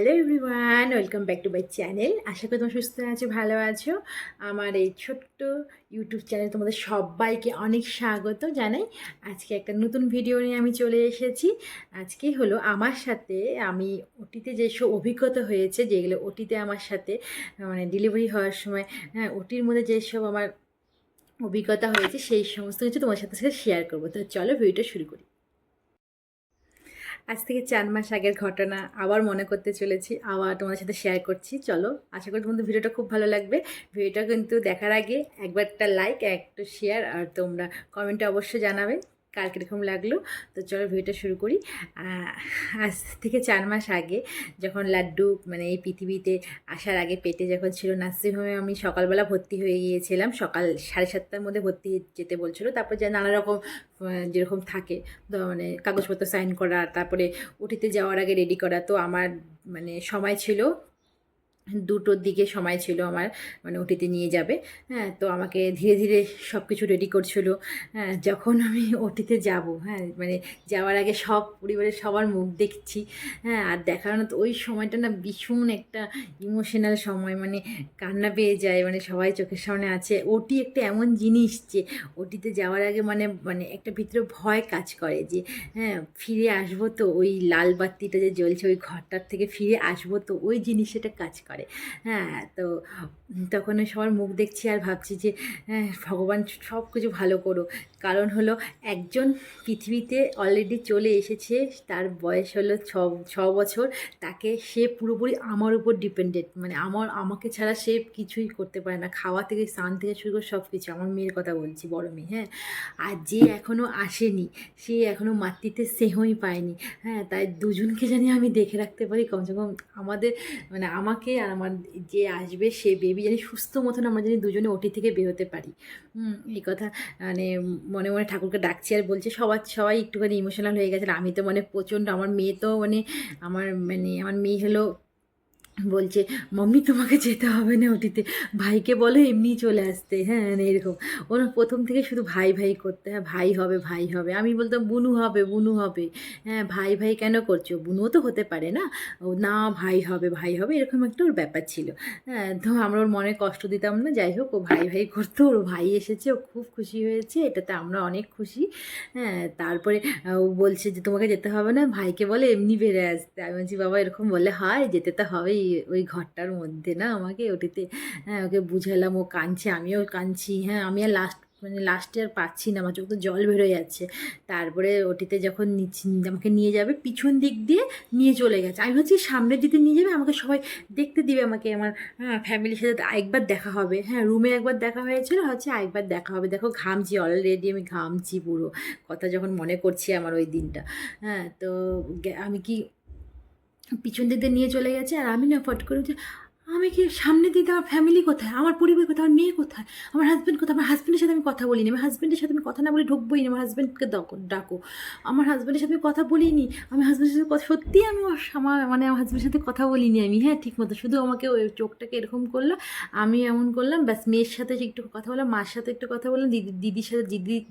Hello everyone, welcome back to my channel. আশা করি তোমরা সুস্থ আছো, ভালো আছো। আমার এই ছোট্ট ইউটিউব চ্যানেল তোমাদের সবাইকে অনেক স্বাগত জানাই। আজকে একটা নতুন ভিডিও নিয়ে আমি চলে এসেছি। আজকে হলো আমার সাথে আমি ওটিতে যেসব অভিজ্ঞতা হয়েছে, যেগুলো ওটিতে আমার সাথে মানে ডেলিভারি হওয়ার সময়, হ্যাঁ, ওটির মধ্যে যেসব আমার অভিজ্ঞতা হয়েছে সেই সমস্ত কিছু তোমার সাথে শেয়ার করবো। তো চলো ভিডিওটা শুরু করি। আজ থেকে 4 মাস আগের ঘটনা আবার মনে করতে চলেছি, আবার তোমাদের সাথে শেয়ার করছি। চলো, আশা করি তোমাদের ভিডিওটা খুব ভালো লাগবে। ভিডিওটা কিন্তু দেখার আগে একবার একটা লাইক, একটা শেয়ার, আর তোমরা কমেন্টে অবশ্যই জানাবে কার কীরকম লাগলো। তো চলো ভিডিওটা শুরু করি। আজ থেকে 4 মাস আগে যখন লাড্ডু মানে এই পৃথিবীতে আসার আগে পেটে যখন ছিল, নার্সিংহোমে আমি সকালবেলা ভর্তি হয়ে গিয়েছিলাম। সকাল 7:30টার মধ্যে ভর্তি যেতে বলছিল। তারপর যে নানা রকম যেরকম থাকে, তো মানে কাগজপত্র সাইন করা, তারপরে ওটিতে যাওয়ার আগে রেডি করা। তো আমার মানে সময় ছিল 2টোর দিকে, সময় ছিল আমার, মানে ওটিতে নিয়ে যাবে। হ্যাঁ, তো আমাকে ধীরে ধীরে সব কিছু রেডি করছিল। হ্যাঁ, যখন আমি ওটিতে যাব, হ্যাঁ, মানে যাওয়ার আগে সব পরিবারের সবার মুখ দেখছি। হ্যাঁ, আর দেখার না, তো ওই সময়টা না ভীষণ একটা ইমোশনাল সময়, মানে কান্না পেয়ে যায়, মানে সবাই চোখের সামনে আছে। ওটি একটা এমন জিনিস যে ওটিতে যাওয়ার আগে মানে মানে একটা ভিতরে ভয় কাজ করে যে হ্যাঁ, ফিরে আসবো তো, ওই লাল বাতিটা যে জ্বলছে ওই ঘরটার থেকে ফিরে আসবো তো, ওই জিনিসটা কাজ করে। হ্যাঁ, তো তখন ওই সবার মুখ দেখছি আর ভাবছি যে হ্যাঁ, ভগবান সব কিছু ভালো করো। কারণ হলো একজন পৃথিবীতে অলরেডি চলে এসেছে, তার বয়স হলো 6 বছর। তাকে সে পুরোপুরি আমার উপর ডিপেন্ডেন্ট, মানে আমাকে ছাড়া সে কিছুই করতে পারে না। খাওয়া থেকে স্নান থেকে শুরু করে সব কিছু, আমার মেয়ের কথা বলছি, বড় মেয়ে। হ্যাঁ, আর যে এখনও আসেনি, সে এখনও মাতৃত্বের স্নেহই পায়নি। হ্যাঁ, তাই দুজনকে জানি আমি দেখে রাখতে পারি কমসে কম। আমাদের মানে আমাকে আর আমার যে আসবে সে বেবি জানি সুস্থ মতন আমরা জানি দুজনে ওটি থেকে বেরোতে পারি। এই কথা মানে মনে মনে ঠাকুরকে ডাকছি আর বলছি। সবাই একটুখানি ইমোশনাল হয়ে গেছে। আর আমি তো মানে প্রচণ্ড, আমার মেয়ে তো মানে আমার মেয়ে হলো বলছে, মাম্মি তোমাকে যেতে হবে না ওটিতে, ভাইকে বলো এমনিই চলে আসতে। হ্যাঁ, মানে এরকম ওরা প্রথম থেকে শুধু ভাই ভাই করতে, হ্যাঁ ভাই হবে ভাই হবে। আমি বলতাম বুনু হবে বুনু হবে। হ্যাঁ, ভাই ভাই কেন করছো, বুনুও তো হতে পারে না। ও না, ভাই হবে ভাই হবে, এরকম একটা ওর ব্যাপার ছিল। হ্যাঁ, তো আমরা ওর মনে কষ্ট দিতাম না। যাই হোক, ও ভাই ভাই করতো, ওর ভাই এসেছে, ও খুব খুশি হয়েছে, এটাতে আমরা অনেক খুশি। হ্যাঁ, তারপরে ও বলছে যে তোমাকে যেতে হবে না, ভাইকে বলে এমনি বেড়ে আসতে। আমি বলছি বাবা এরকম বলে হয়, যেতে তো হবেই ওই ঘরটার মধ্যে না আমাকে ওটিতে। হ্যাঁ, ওকে বুঝালাম, ও কাঁদছে, আমিও কাঁদছি। হ্যাঁ, আমি আর লাস্টে আর পাচ্ছি না, আমার চোখ তো জল বেরোয় যাচ্ছে। তারপরে ওটিতে যখন আমাকে নিয়ে যাবে, পিছন দিক দিয়ে নিয়ে চলে গেছে। আমি ভাবছি সামনের দিকে নিয়ে যাবে, আমাকে সবাই দেখতে দিবে, আমাকে আমার হ্যাঁ ফ্যামিলির সাথে আরেকবার দেখা হবে। হ্যাঁ, রুমে একবার দেখা হয়েছিল, হচ্ছে আরেকবার দেখা হবে। দেখো ঘামছি, অলরেডি আমি ঘামছি পুরো, কথা যখন মনে করছি আমার ওই দিনটা। হ্যাঁ, তো আমি কি পিছন দিক দিয়ে নিয়ে চলে গেছে, আর আমি না ফট করে যে আমি কি সামনে দিতে, আমার ফ্যামিলি কোথায়, আমার পরিবার কোথায়, আমার মেয়ে কোথায়, আমার হাজব্যান্ড কোথায়। আমার হাজব্যান্ডের সাথে আমি কথা বলিনি, আমার হাজব্যান্ডের সাথে আমি কথা না বলে ঢুকবোই না। আমার হাজব্যান্ডকে ডাকো। আমার হাজব্যান্ডের সাথে আমি কথা বলিনি। আমি হাজব্যান্ডের সাথে কথা সত্যিই আমি আমার হাজব্যান্ডের সাথে কথা বলিনি আমি। হ্যাঁ, ঠিক মতো শুধু আমাকে ওই চোখটাকে এরকম করলো, আমি এমন করলাম, ব্যাস। মেয়ের সাথে একটু কথা বললাম, মার সাথে একটু কথা বললাম, দিদির সাথে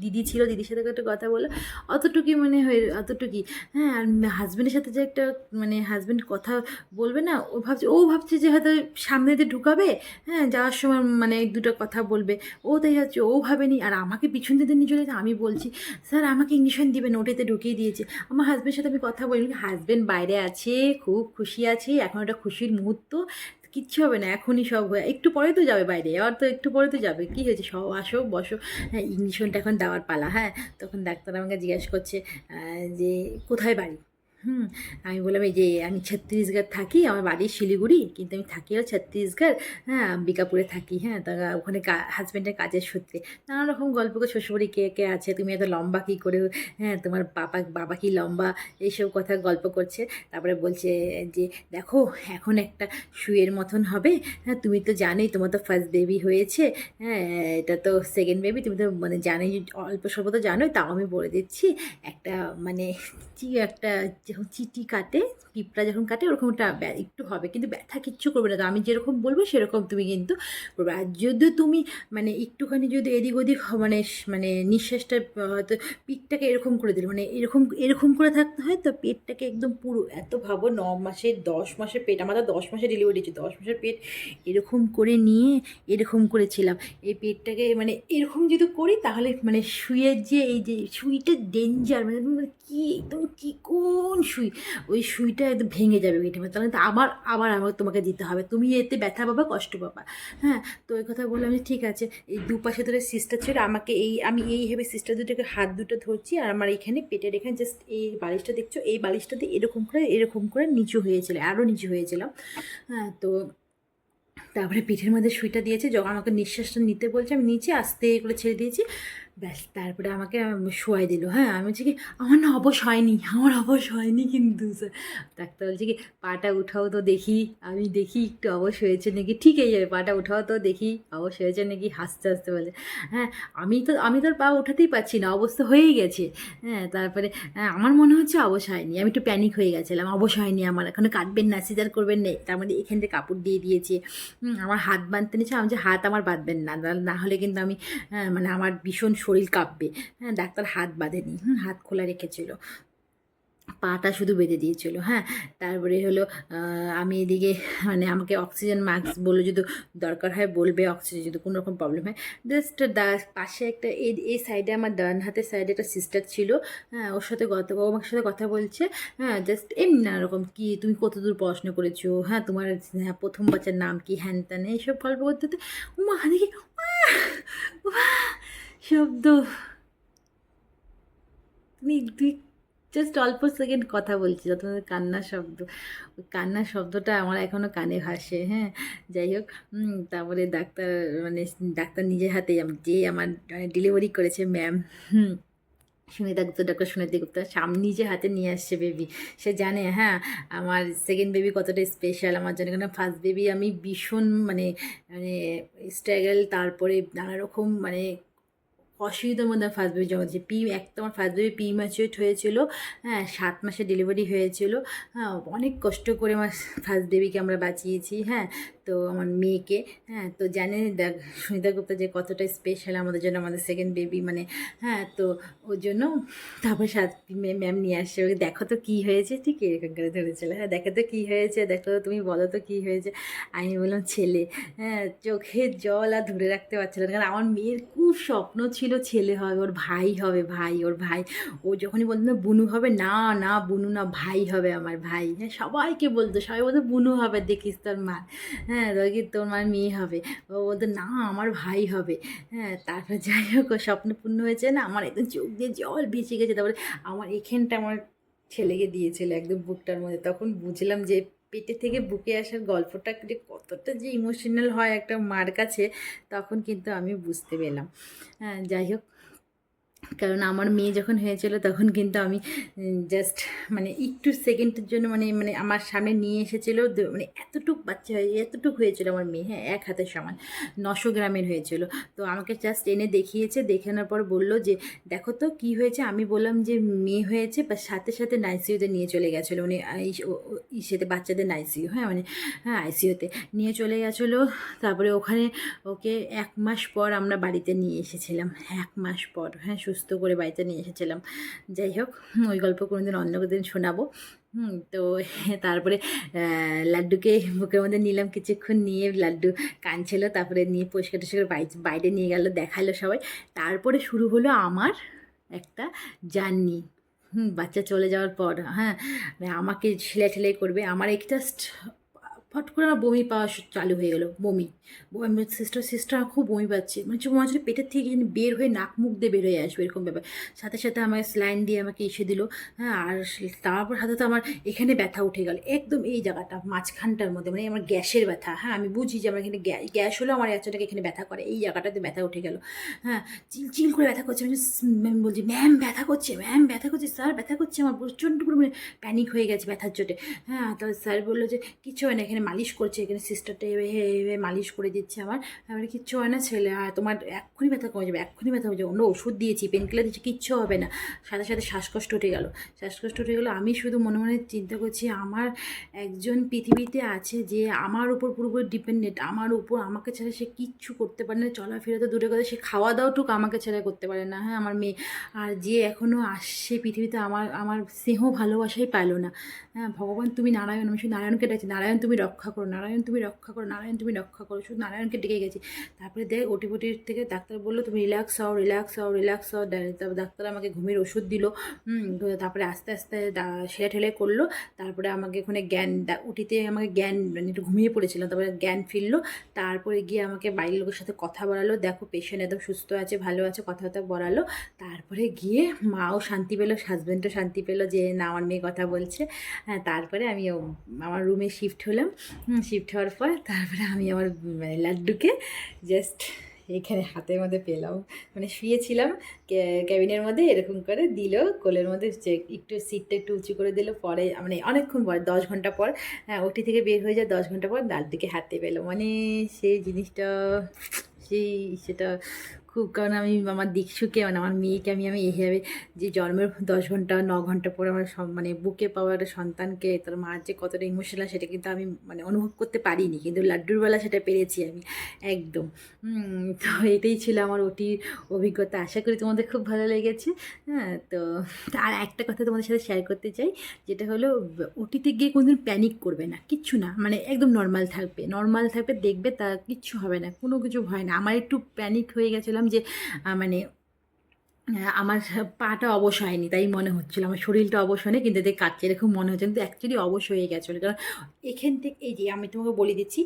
দিদি ছিল, দিদির সাথে একটু কথা বললাম, অতটুকুই মানে হয়ে অতটুকুই। হ্যাঁ, আর হাজব্যান্ডের সাথে যে একটা মানে হাজব্যান্ড কথা বলবে না, ও ভাবছে যে হয়তো সামনে দিয়ে ঢুকাবে। হ্যাঁ, যাওয়ার সময় মানে দুটো কথা বলবে, ও তাই হচ্ছে, ও ভাবেনি। আর আমাকে পিছন দিতে নিয়ে চলে, আমি বলছি স্যার আমাকে ইঞ্জেকশন দিবেন, ওটাতে ঢুকিয়ে দিয়েছে। আমার হাজব্যান্ডের সাথে আমি কথা বলি, হাজব্যান্ড বাইরে আছে, খুব খুশি আছে এখন, ওটা খুশির মুহূর্ত, কিচ্ছু হবে না, এখনই সব হয়ে, একটু পরে তো যাবে বাইরে, আর তো একটু পরে তো যাবে, কী হয়েছে, সব আসো বসো। হ্যাঁ, ইঞ্জেকশনটা এখন দেওয়ার পালা। হ্যাঁ, তখন ডাক্তার আমাকে জিজ্ঞেস করছে যে কোথায় বাড়ি। আমি বললাম এই যে আমি ছত্তিশগড় থাকি, আমার বাড়ি শিলিগুড়ি, কিন্তু আমি থাকি আর ছত্তিশগড়। হ্যাঁ, অম্বিকাপুরে থাকি। হ্যাঁ, তা ওখানে হাজব্যান্ডের কাজের সূত্রে নানা রকম গল্প করে, শ্বশুরবাড়ি কে কে আছে, তুমি এত লম্বা কী করে, হ্যাঁ তোমার বাবা কি লম্বা, এইসব কথা গল্প করছে। তারপরে বলছে যে দেখো এখন একটা শুয়ের মতন হবে। হ্যাঁ, তুমি তো জানোই তোমার তো ফার্স্ট বেবি হয়েছে। হ্যাঁ, এটা তো সেকেন্ড বেবি, তুমি তো মানে জানোই, অল্প স্বল্প তো জানোই, তাও আমি বলে দিচ্ছি। একটা মানে কি একটা যখন চিটি কাটে, পিঁপড়া যখন কাটে ওরকমটা একটু হবে, কিন্তু ব্যথা কিচ্ছু করবে না। তো আমি যেরকম বলবো সেরকম তুমি কিন্তু করবে। আর যদি তুমি মানে একটুখানি যদি এদিক ওদিক মানে মানে নিঃশ্বাসটা হয়তো পিঠটাকে এরকম করে দিলে, মানে এরকম এরকম করে থাকতে হয়, তো পেটটাকে একদম পুরো এত ভাবো 9 মাসের 10 মাসের পেট, আমার তো 10 মাসে ডেলিভারি হয়েছে, 10 মাসের পেট এরকম করে নিয়ে এরকম করেছিলাম। এই পেটটাকে মানে এরকম যদি করি তাহলে মানে সুইয়ের যে এই যে সুইটা ডেঞ্জার, মানে মানে কি একদম কী কোন সুই, ওই সুইটা একদম ভেঙে যাবে পেটে, তাহলে তো আবার আবার আমার তোমাকে দিতে হবে, তুমি এতে ব্যথা পাবা, কষ্ট পাবা। হ্যাঁ, তো ওই কথা বললাম যে ঠিক আছে। এই দুপাশে ধরে সিস্টার ছিল, আমাকে এই আমি এইভাবে সিস্টার দুটোকে হাত দুটো ধরছি, আর আমার এখানে পেটের এখানে জাস্ট এই বালিশটা দেখছো, এই বালিশটাতে এরকম করে নিচু হয়েছিল, আরও নিচু হয়েছিলাম। হ্যাঁ, তো তারপরে পিঠের মধ্যে সুইটা দিয়েছে, যখন আমাকে নিঃশ্বাসটা নিতে বলছে আমি নিচে আস্তে করে ছেড়ে দিয়েছি, ব্যাস তারপরে আমাকে শোয়াই দিল। হ্যাঁ, আমি বলছি কি আমার না অবশ হয়নি, আমার অবশ হয়নি কিন্তু স্যার। ডাক্তার বলছে কি পাটা উঠাও তো দেখি, আমি দেখি একটু অবশ হয়েছে নাকি, ঠিক হয়ে যাবে, পাটা উঠাও তো দেখি অবশ হয়েছে নাকি, হাসতে হাসতে বলে। হ্যাঁ, আমি তো আর পা উঠাতেই পারছি না, অবস্থা হয়েই গেছে। হ্যাঁ, তারপরে আমার মনে হচ্ছে অবশ হয়নি, আমি একটু প্যানিক হয়ে গেছিলাম, অবশ হয়নি আমার, এখনো কাটবেন না, সিজার করবেন না, তার মধ্যে এখান থেকে কাপড় দিয়ে দিয়েছে। আমার হাত বাঁধতে নিচ্ছে, আমি যে হাত আমার বাঁধবেন না, না হলে কিন্তু আমি মানে আমার ভীষণ শরীর কাঁপবে। হ্যাঁ, ডাক্তার হাত বাঁধেনি, হাত খোলা রেখেছিল, পাটা শুধু বেঁধে দিয়েছিল। হ্যাঁ, তারপরে হলো আমি এদিকে মানে আমাকে অক্সিজেন মাস্ক বললো যদি দরকার হয় বলবে, অক্সিজেন যদি কোনো রকম প্রবলেম হয়। জাস্ট পাশে একটা এই সাইডে আমার ডান হাতের সাইডে একটা সিস্টার ছিল। হ্যাঁ, ওর সাথে ও আমার সাথে কথা বলছে। হ্যাঁ, জাস্ট এমনি না এরকম কি তুমি কতদূর পড়াশোনা করেছো, হ্যাঁ তোমার প্রথম বাচ্চার নাম কি, হ্যান ত্যান এইসব গল্প করতে করতে উমা দেখি শব্দ, তুমি তুই জাস্ট অল্প সেকেন্ড কথা বলছি যত কান্নার শব্দ, ওই কান্নার শব্দটা আমার এখনও কানে ভাসে। হ্যাঁ, যাই হোক, তারপরে ডাক্তার মানে ডাক্তার নিজের হাতে যে আমার ডেলিভারি করেছে ম্যাম, সুনিতা গুপ্তা, ডক্টর সুনিতা গুপ্তা নিজে হাতে নিয়ে আসছে বেবি। সে জানে হ্যাঁ আমার সেকেন্ড বেবি কতটা স্পেশাল আমার জন্য, কেন ফার্স্ট বেবি আমি ভীষণ মানে মানে স্ট্রাগল, তারপরে নানা রকম মানে অসুবিধার মধ্যে আমি ফার্স্ট বেবি জন্ম দিয়েছি। এক তো আমার ফার্স্ট বেবি প্রিম্যাচিওর হয়েছিল। হ্যাঁ, 7 মাসে ডেলিভারি হয়েছিল। হ্যাঁ, অনেক কষ্ট করে আমার ফার্স্ট বেবিকে আমরা বাঁচিয়েছি। হ্যাঁ, তো আমার মেয়েকে, হ্যাঁ তো জানেন দেখ সুনিতা গুপ্তা যে কতটা স্পেশাল আমাদের জন্য, আমাদের সেকেন্ড বেবি মানে। হ্যাঁ, তো ওর জন্য তারপর ম্যাম নিয়ে আসছে, ওকে দেখো তো কী হয়েছে, ঠিক এরকম করে ধরেছিল। হ্যাঁ, দেখো তো কী হয়েছে, দেখো তো তুমি বলো তো কী হয়েছে। আমি বললাম ছেলে। হ্যাঁ, চোখের জল আর ধরে রাখতে পারছিল না, কারণ আমার মেয়ের খুব স্বপ্ন ছিল ছেলে হবে, ওর ভাই হবে, ওর ভাই। ও যখনই বলতো না বুনু হবে, না না বুনু না, ভাই হবে আমার ভাই। হ্যাঁ, সবাইকে বলতো, সবাই বলতো বুনু হবে, দেখিস তোর মা, হ্যাঁ দেখি তোর মার মেয়ে হবে। ও বলতো না আমার ভাই হবে। হ্যাঁ, তারপর যাই হোক ও স্বপ্ন পূর্ণ হয়েছে না, আমার একদম চোখ দিয়ে জল ভেসে গেছে। তারপরে আমার এখানটা আমার ছেলেকে দিয়েছিল একদম বুকটার মধ্যে, তখন বুঝলাম যে পেটে থেকে বুকে আসার গল্পটা যে কতটা যে ইমোশনাল হয় একটা মার কাছে, তখন কিন্তু আমি বুঝতে পেলাম। হ্যাঁ, যাই হোক, কারণ আমার মেয়ে যখন হয়েছিল তখন কিন্তু আমি জাস্ট মানে একটু সেকেন্ডের জন্য মানে মানে আমার সামনে নিয়ে এসেছিলো, মানে এতটুক বাচ্চা এতটুক হয়েছিল আমার মেয়ে। হ্যাঁ, 1 হাতের সমান, 900 গ্রামের হয়েছিল। তো আমাকে জাস্ট এনে দেখিয়েছে, দেখানোর পর বললো যে দেখো তো কী হয়েছে। আমি বললাম যে মেয়ে হয়েছে, বা সাথে সাথে নাইসিউতে নিয়ে চলে গেছিলো, মানে ইসেতে বাচ্চাদের নাইসিউ, হ্যাঁ মানে হ্যাঁ আইসিউতে নিয়ে চলে গেছিলো। তারপরে ওখানে ওকে 1 মাস পর আমরা বাড়িতে নিয়ে এসেছিলাম, 1 মাস পর, হ্যাঁ সুস্থ করে বাড়িতে নিয়ে এসেছিলাম। যাই হোক, ওই গল্প কোনোদিন অন্য দিন শোনাবো। তো তারপরে লাড্ডুকে বুকের মধ্যে নিলাম, কিছুক্ষণ নিয়ে লাড্ডু কাঁদছিল, তারপরে নিয়ে পরিষ্কার টরিষ্কার বাইরে নিয়ে গেল, দেখালো সবাই। তারপরে শুরু হলো আমার একটা জার্নি। বাচ্চা চলে যাওয়ার পর, হ্যাঁ মানে আমাকে ঠেলাই করবে, আমার এক জাস্ট ফট করে আমার বমি পাওয়া চালু হয়ে গেলো, বমি। সিস্টার খুব বমি পাচ্ছে, মানে মনে হচ্ছে পেটের থেকে যেন বের হয়ে নাক মুখ দিয়ে বের হয়ে আসবে এরকম ব্যাপার। সাথে সাথে আমাকে স্লাইন দিয়ে আমাকে এসে দিল। হ্যাঁ, আর তারপর হাতে তো আমার এখানে ব্যথা উঠে গেল, একদম এই জায়গাটা মাঝখানটার মধ্যে, মানে আমার গ্যাসের ব্যথা। হ্যাঁ, আমি বুঝি যে আমার এখানে গ্যাস হলো, আমার বাচ্চাটাকে এখানে ব্যথা করে, এই জায়গাটাতে ব্যথা উঠে গেল। হ্যাঁ, চিল করে ব্যথা করছে। ম্যাম বলছি ম্যাম ব্যথা করছে, ম্যাম ব্যথা করছে, স্যার ব্যথা করছে, আমার প্রচণ্ড পরিমাণে প্যানিক হয়ে গেছে ব্যথার চোটে। হ্যাঁ, তো স্যার বললো যে কিছু হয় না, এখানে এখানে মালিশ করছে, এখানে সিস্টারটা এভাবে মালিশ করে দিচ্ছে আমার। আমার কিচ্ছু হয় না, ছেলে তোমার এক্ষুনি ব্যথা কমে যাবে, এক্ষুনি ব্যথা হয়ে যাবে, অন্য ওষুধ দিয়েছি, পেন কিলার দিয়েছি, কিচ্ছু হবে না। সাথে সাথে শ্বাসকষ্ট উঠে গেল, শ্বাসকষ্ট উঠে গেলো। আমি শুধু মনে মনে চিন্তা করছি, আমার একজন পৃথিবীতে আছে যে আমার উপর পুরোপুরি ডিপেন্ডেন্ট, আমার উপর, আমাকে ছাড়া সে কিচ্ছু করতে পারে না, চলাফেরা তো দূরে কথা, সে খাওয়া দাওয়াটুকু আমাকে ছাড়া করতে পারে না, হ্যাঁ আমার মেয়ে। আর যে এখনও আসছে পৃথিবীতে, আমার আমার স্নেহ ভালোবাসাই পাইলো না। হ্যাঁ ভগবান তুমি নারায়ণ, আমি শুধু নারায়ণকে ডাকছি, নারায়ণ তুমি রক্ষা করো, নারায়ণ তুমি রক্ষা করো, নারায়ণ তুমি রক্ষা করো, শুধু নারায়ণকে ডেকে গেছি। তারপরে দেখ ওটিপটির থেকে ডাক্তার বললো তুমি রিল্যাক্স হও, রিল্যাক্স হও, রিল্যাক্স হও। তারপর ডাক্তার আমাকে ঘুমের ওষুধ দিল। তারপরে আস্তে আস্তে সেলে ঠেলে করলো। তারপরে আমাকে ওখানে জ্ঞান, উটিতে আমাকে জ্ঞান, মানে একটু ঘুমিয়ে পড়েছিলাম, তারপরে জ্ঞান ফিরলো। তারপরে গিয়ে আমাকে বাড়ির লোকের সাথে কথা বলালো, দেখো পেশেন্ট একদম সুস্থ আছে, ভালো আছে, কথাবার্তা বলালো। তারপরে গিয়ে মাও শান্তি পেলো, হাজব্যান্ডও শান্তি পেলো যে না আমার মেয়ে কথা বলছে। হ্যাঁ তারপরে আমি আমার রুমে শিফট হলাম। শিফট হওয়ার পর তারপরে আমি আমার লাড্ডুকে জাস্ট এইখানে হাতের মধ্যে পেলাম, মানে শুয়েছিলাম ক্যাবিনের মধ্যে, এরকম করে দিল কোলের মধ্যে, একটু সিটটা একটু উঁচু করে দিল। পরে মানে অনেকক্ষণ পর 10 ঘন্টা পর, হ্যাঁ ওটি থেকে বের হয়ে যায় 10 ঘন্টা পর, লাড্ডুকে হাতে পেলো, মানে সেই জিনিসটা, সেটা খুব, কারণ আমি আমার দিকসুকে, মানে আমার মেয়েকে আমি এইভাবে, যে জন্মের 10 ঘন্টা 9 ঘন্টা পরে আমার মানে বুকে পাওয়া একটা সন্তানকে, তার মার যে কতটা ইমোশনাল সেটা কিন্তু আমি মানে অনুভব করতে পারিনি, কিন্তু লাড্ডুর বেলা সেটা পেরেছি আমি একদম। তো এটাই ছিল আমার ওটির অভিজ্ঞতা, আশা করি তোমাদের খুব ভালো লেগেছে। হ্যাঁ তো আর একটা কথা তোমাদের সাথে শেয়ার করতে চাই, যেটা হলো ওটিতে গিয়ে কোনোদিন প্যানিক করবে না, কিচ্ছু না, মানে একদম নর্মাল থাকবে, নর্মাল থাকবে, দেখবে তা কিচ্ছু হবে না, কোনো কিছু ভয় না। আমার একটু প্যানিক হয়ে গেছিলাম যে মানে আমার পাটা অবশ হয়নি তাই মনে হচ্ছিলো, আমার শরীরটা অবশ হয়নি, কিন্তু এতে কাটছে এরকম মনে হচ্ছে, কিন্তু অ্যাকচুয়ালি অবশ হয়ে গেছিলো। কারণ এখান থেকে, এই যে আমি তোমাকে বলে দিচ্ছি,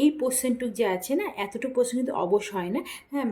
এই পোর্শনটুক যে আছে না, এতটুকু পোর্শন কিন্তু অবশ হয় না। হ্যাঁ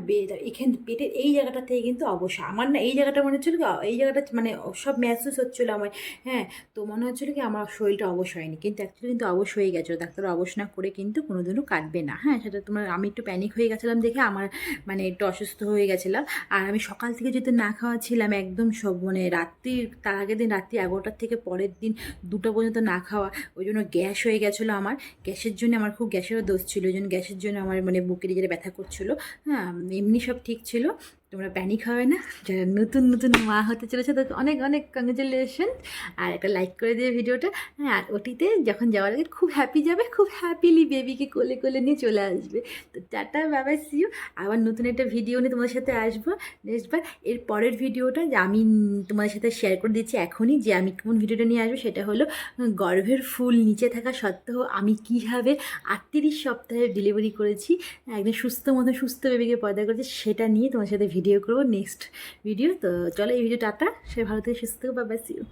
এখান পেটের এই জায়গাটা থেকে কিন্তু অবশ হয়। আমার না এই জায়গাটা মনে হচ্ছিলো কি, এই জায়গাটা মানে সব ম্যাসেজ হচ্ছিলো আমার, হ্যাঁ তো মনে হচ্ছিলো কি আমার শরীরটা অবশ হয়নি, কিন্তু অ্যাকচুয়ালি কিন্তু অবশ হয়ে গেছিলো। ডাক্তার অবশ না করে কিন্তু কোনোদিনও কাটবে না। হ্যাঁ সেটা তোমার, আমি একটু প্যানিক হয়ে গেছিলাম দেখে আমার মানে একটু অসুস্থ হয়ে গেছিলাম। আর আমি সকাল থেকে যদি না খাওয়া ছিলাম একদম, সব মানে রাত্রির, তার আগের দিন রাত্রি 11টার থেকে পরের দিন 2টা পর্যন্ত না খাওয়া, ওই জন্য গ্যাস হয়ে গেছিলো আমার। গ্যাসের জন্য আমার খুব গ্যাসেরও দোষ ছিল, ওই জন্য গ্যাসের জন্য আমার মানে বুকের যেটা ব্যথা করছিলো। হ্যাঁ এমনি সব ঠিক ছিল। তোমরা প্যানিক হবে না, যারা নতুন নতুন মা হতে চলেছে তাদের অনেক অনেক কংগ্রেচুলেশন। আর একটা লাইক করে দিয়ে ভিডিওটা। হ্যাঁ আর ওটিতে যখন যাওয়ার আগে খুব হ্যাপি যাবে, খুব হ্যাপিলি বেবিকে কোলে কোলে নিয়ে চলে আসবে। তো টাটা বাবাই সিউ, আবার নতুন একটা ভিডিও নিয়ে তোমাদের সাথে আসবো নেক্সটবার। এর পরের ভিডিওটা যে আমি তোমাদের সাথে শেয়ার করে দিচ্ছি এখনই, যে আমি কোন ভিডিওটা নিয়ে আসবো, সেটা হলো গর্ভের ফুল নিচে থাকা সত্ত্বেও আমি কীভাবে 38 সপ্তাহে ডেলিভারি করেছি, একদম সুস্থ মতো সুস্থ বেবিকে পয়দা করেছি, সেটা নিয়ে তোমার সাথে ভিডিও করবো নেক্সট ভিডিও। তো চলো এই ভিডিও টাটা, সে ভালো থেকে সুস্থ, বাই বাই, সি ইউ।